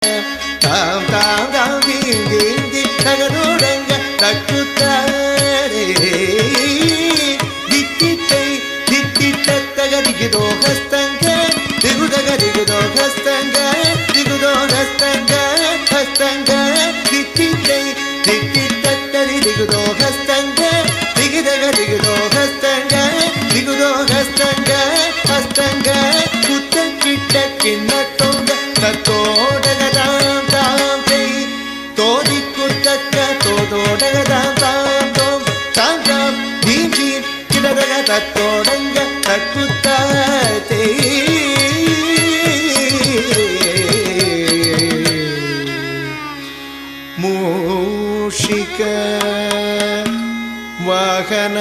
தாம் தாம் தாம் தீந்தி தகதோடங்க தட்டுத்தாரே தித்தித்தை தித்தித்த தகதிகுதோ ஹஸ்தங்க திகுதகதிகுதோ ஹஸ்தங்க திகுதோ ஹஸ்தங்க ஹஸ்தங்க தித்தித்தை தித்தித்த தரிதிகுதோ ஹஸ்தங்க திகுதகதிகுதோ ஹஸ்தங்க திகுதோ ஹஸ்தங்க ஹஸ்தங்க குத்த கிட்ட கிண்ணத்தோங்க தத்தோடகதாம் தாம் செய் தோதி குத்தக்க தோதோடகதாம் தாம் தோம் தாம் தாம் தீம் தீம் கிடதக தத்தோடங்க தக்குத்தாத்தே மூஷிக வாகன